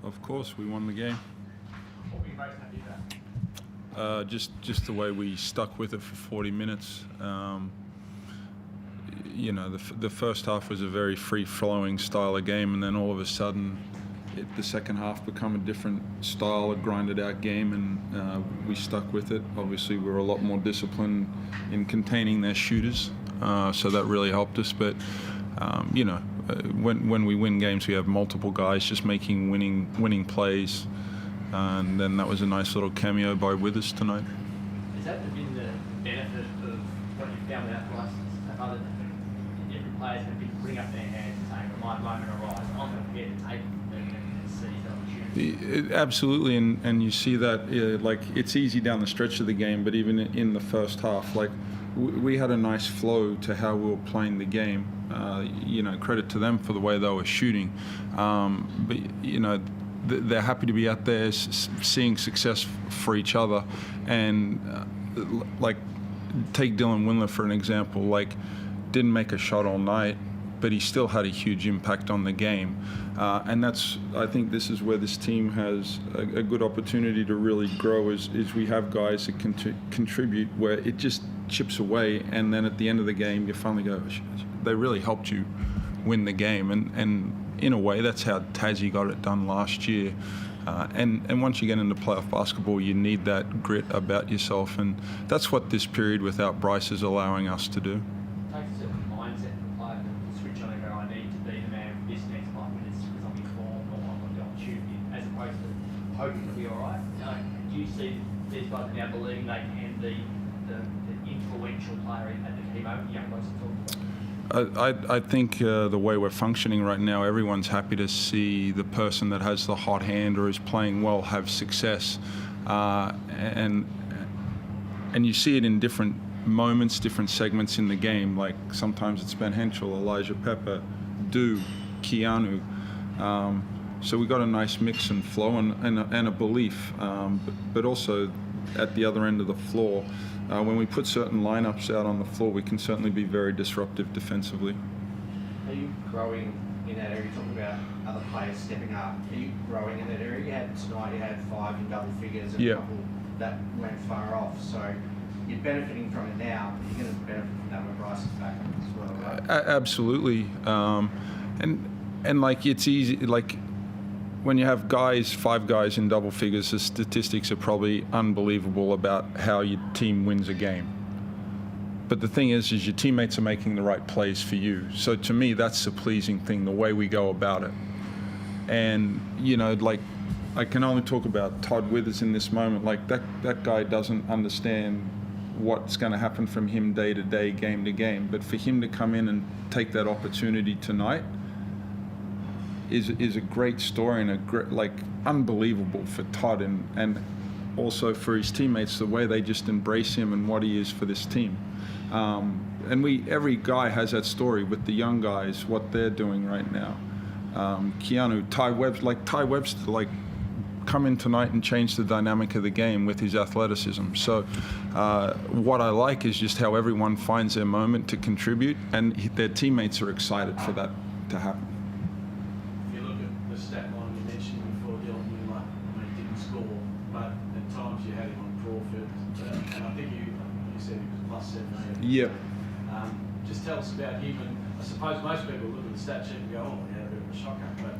Of course, we won the game. What were you most happy about? Just the way we stuck with it for 40 minutes. The first half was a very free-flowing style of game, and then all of a sudden, the second half become a different style, a grinded-out game, and we stuck with it. Obviously, we were a lot more disciplined in containing their shooters, so that really helped us. But when we win games, we have multiple guys just making winning plays, and then that was a nice little cameo by Withers tonight. Has that been the benefit of what you found out for us? Other different players have been putting up their hands and saying, "My moment arrives. I'm going to get to take and seize the opportunity." Absolutely, and you see that it's easy down the stretch of the game, but even in the first half, we had a nice flow to how we were playing the game. Credit to them for the way they were shooting, but they're happy to be out there seeing success for each other, and take Dylan Windler for an example. Didn't make a shot all night, but he still had a huge impact on the game, and I think this is where this team has a good opportunity to really grow. Is we have guys that can contribute where it just chips away, and then at the end of the game you finally go, they really helped you win the game, and in a way that's how Tassie got it done last year. And once you get into playoff basketball, you need that grit about yourself, and that's what this period without Bryce is allowing us to do. It takes a certain mindset for the player to switch on and go, I need to be the man for this next 5 minutes because I'm in form or I've got the opportunity, as opposed to hoping to be all right. Do you see these guys now believing they can be the influential player at the key moment? Young guys are talking about. I think the way we're functioning right now, everyone's happy to see the person that has the hot hand or is playing well have success, and you see it in different moments, different segments in the game. Like sometimes it's Ben Henschel, Elijah Pepper, Du, Keanu. So we got a nice mix and flow and a belief, but also at the other end of the floor. When we put certain lineups out on the floor, we can certainly be very disruptive defensively. Are you growing in that area? You talk about other players stepping up. Are you growing in that area? You had 5 in double figures and a couple that went far off. So you're benefiting from it now, but you're going to benefit from that when Bryce is back as well, right? Absolutely. And it's easy, when you have 5 guys in double figures, the statistics are probably unbelievable about how your team wins a game. But the thing is your teammates are making the right plays for you. So to me, that's the pleasing thing, the way we go about it. And, I can only talk about Todd Withers in this moment. That guy doesn't understand what's going to happen from him day to day, game to game. But for him to come in and take that opportunity tonight is a great story and a great, unbelievable for Todd and also for his teammates, the way they just embrace him and what he is for this team. And every guy has that story with the young guys, what they're doing right now. Keanu, Ty Webster, come in tonight and change the dynamic of the game with his athleticism. So what I like is just how everyone finds their moment to contribute, and their teammates are excited for that to happen. Stat line you mentioned before, Dylan Windler, he didn't score, but at times you had him on Crawford, and I think you said he was plus 17. Yep. Just tell us about him, and I suppose most people look at the stat sheet and go, oh, he had a bit of a shocker, but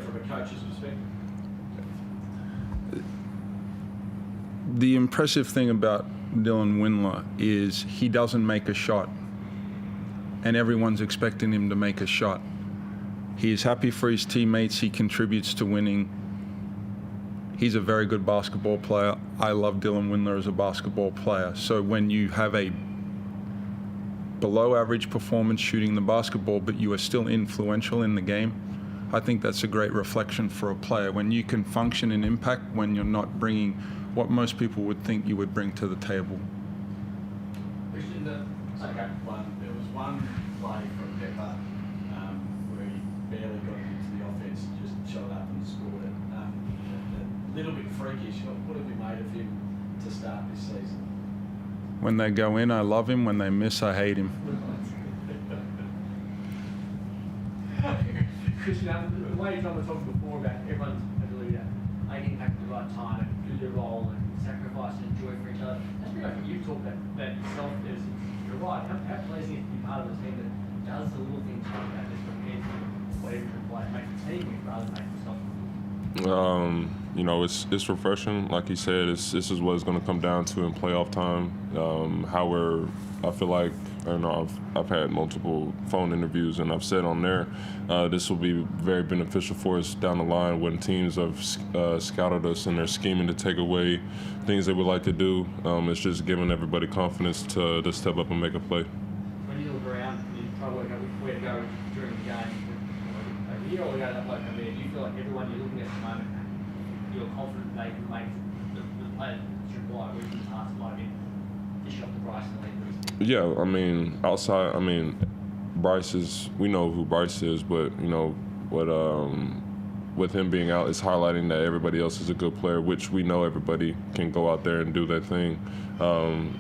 from a coach's perspective. The impressive thing about Dylan Windler is he doesn't make a shot, and everyone's expecting him to make a shot. He is happy for his teammates. He contributes to winning. He's a very good basketball player. I love Dylan Windler as a basketball player. So when you have a below average performance shooting the basketball, but you are still influential in the game, I think that's a great reflection for a player. When you can function and impact when you're not bringing what most people would think you would bring to the table. Kristian, there was one play from Pepper where he barely got into the offense, just shot up and scored it. A little bit freakish. What have we made of him to start this season? When they go in, I love him. When they miss, I hate him. Kristian, the way John was talking before about everyone's a really ability to make impact at the right time and do the role and sacrifice and enjoy for each other. That's pretty much what you've talked about yourself. You're right. How pleasing is to be part of a team that does the little things like that, that's prepared to whatever you can play, make the team win rather than make yourself win. You know, it's refreshing. Like he said, this is what it's going to come down to in playoff time. I feel like, I don't know, I've had multiple phone interviews, and I've said on there, this will be very beneficial for us down the line when teams have scouted us and they're scheming to take away things they would like to do. It's just giving everybody confidence to step up and make a play. When you look around and you try to work out where to go during the game, like you always go that bloke over there, do you feel like everyone you're looking at the moment, you're confident they can make the play that's required, where the task might have been dish off to Bryce and leave? Yeah, I mean, outside, Bryce we know who Bryce is, but, you know, with him being out, it's highlighting that everybody else is a good player, which we know everybody can go out there and do their thing.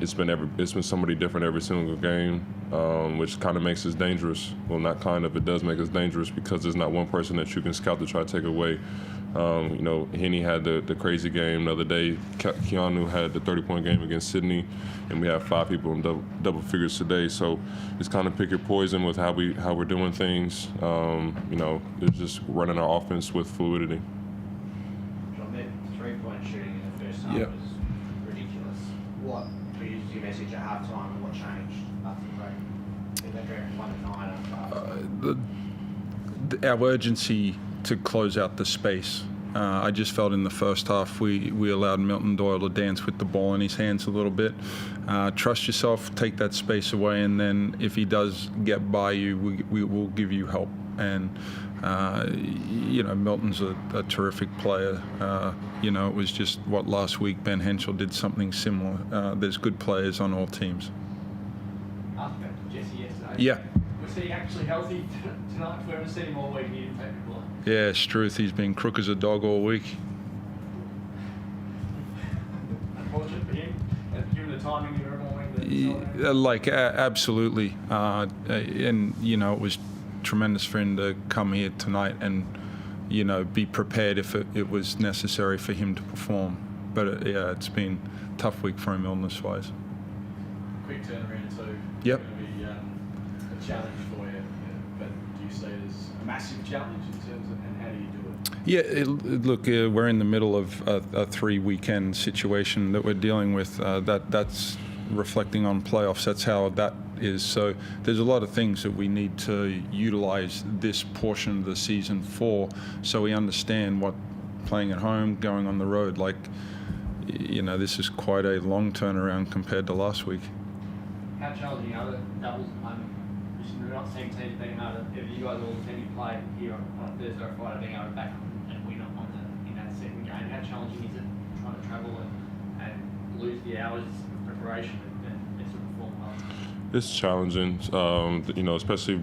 It's been somebody different every single game, which kind of makes us dangerous. Well, not kind of, it does make us dangerous because there's not one person that you can scout to try to take away. You know, Henny had the crazy game the other day. Keanu had the 30-point game against Sydney, and we have 5 people in double figures today. So it's kind of pick your poison with how we're doing things. You know, it's just running our offense with fluidity. John, that 3-point shooting in the first half Yep. was ridiculous. What was your message at halftime, and what changed after the break? Did they go 1-9 after? Our urgency to close out the space. I just felt in the first half we allowed Milton Doyle to dance with the ball in his hands a little bit. Trust yourself, take that space away, and then if he does get by you, we will give you help. And you know, Milton's a terrific player. You know, it was just what last week Ben Henschel did something similar. There's good players on all teams. Asked about Jesse yesterday. Yeah. Was he actually healthy tonight? We haven't seen him all week. He didn't take the blood. Yeah, Struth, he's been crook as a dog all week. Unfortunate for him, given the timing of everyone. Absolutely. And, you know, it was tremendous for him to come here tonight and, you know, be prepared if it was necessary for him to perform. But, yeah, it's been a tough week for him illness-wise. Quick turnaround too. Yep. It's going to be a challenge for you, but do you see it as a massive challenge in terms of, and how do you do it? Yeah, look, we're in the middle of a 3-weekend situation that we're dealing with. That's reflecting on playoffs. That's how that is. So there's a lot of things that we need to utilize this portion of the season for, so we understand what playing at home, going on the road, like, you know, this is quite a long turnaround compared to last week. How challenging are the doubles at the moment? We're not seeing teams being able to, you guys all the team you play here on Thursday or Friday, being able to back up and win in that second game. How challenging is it trying to travel and lose the hours of preparation and sort of perform well? It's challenging, you know, especially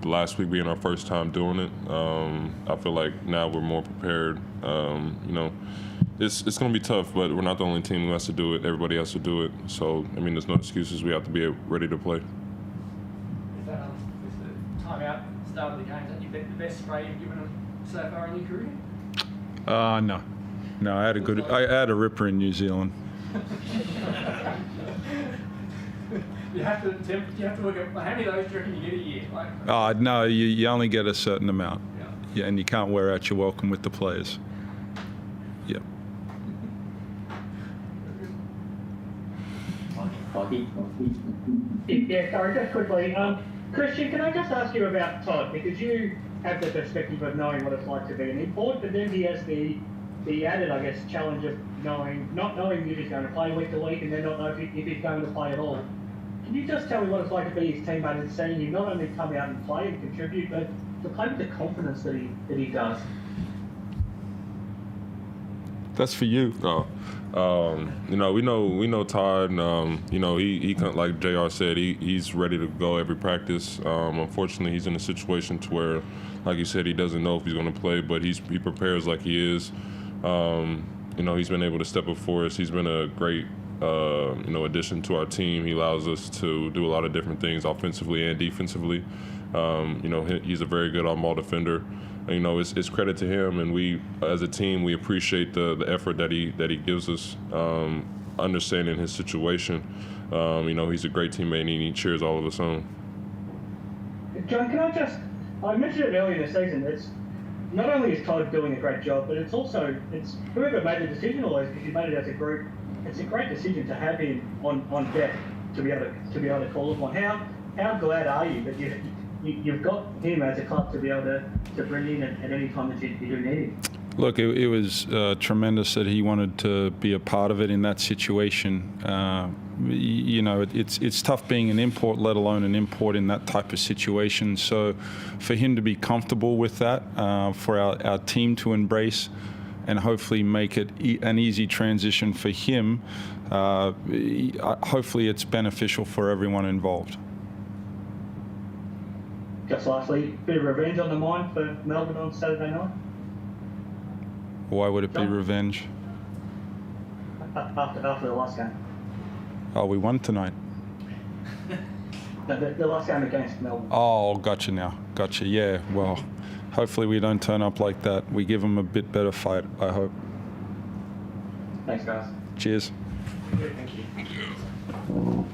last week being our first time doing it. I feel like now we're more prepared. You know, it's going to be tough, but we're not the only team who has to do it. Everybody has to do it. So, I mean, there's no excuses. We have to be ready to play. Is the timeout start of the game, is that the best spray you've given them so far in your career? No, I had a ripper in New Zealand. You have to work out, how many of those do you reckon you get a year? No, you only get a certain amount. Yeah. Yeah, and you can't wear out your welcome with the players. Yeah. Yeah, sorry, just quickly. Kristian, can I just ask you about Todd? Because you have the perspective of knowing what it's like to be an import, but then he has the added, I guess, challenge of not knowing if he's going to play week to week and then not know if he's going to play at all. Can you just tell me what it's like to be his teammate and seeing him not only come out and play and contribute, but to play with the confidence that he does? That's for you. You know, we know Todd. You know, he like JR said, he's ready to go every practice. Unfortunately, he's in a situation to where, like you said, he doesn't know if he's going to play, but he prepares like he is. You know, he's been able to step up for us. He's been a great you know, addition to our team. He allows us to do a lot of different things offensively and defensively. You know, he's a very good on-ball defender. you know, it's credit to him, and we as a team we appreciate the effort that he gives us, understanding his situation. You know, he's a great teammate and he cheers all of us on. John, I mentioned it earlier in the season, it's not only is Todd doing a great job, but it's whoever made the decision always, because you made it as a group, it's a great decision to have him on deck to be able to call upon. How glad are you that you've got him as a club to be able to bring in at any time that you do need him? Look, it was tremendous that he wanted to be a part of it in that situation. You know, it's tough being an import, let alone an import in that type of situation. So for him to be comfortable with that, for our team to embrace and hopefully make it an easy transition for him, hopefully it's beneficial for everyone involved. Just lastly, bit of revenge on the mind for Melbourne on Saturday night? Why would it be revenge? After the last game. Oh, we won tonight. No, the last game against Melbourne. Oh, gotcha now. Gotcha. Yeah, well, hopefully we don't turn up like that. We give them a bit better fight, I hope. Thanks, guys. Cheers. Thank you.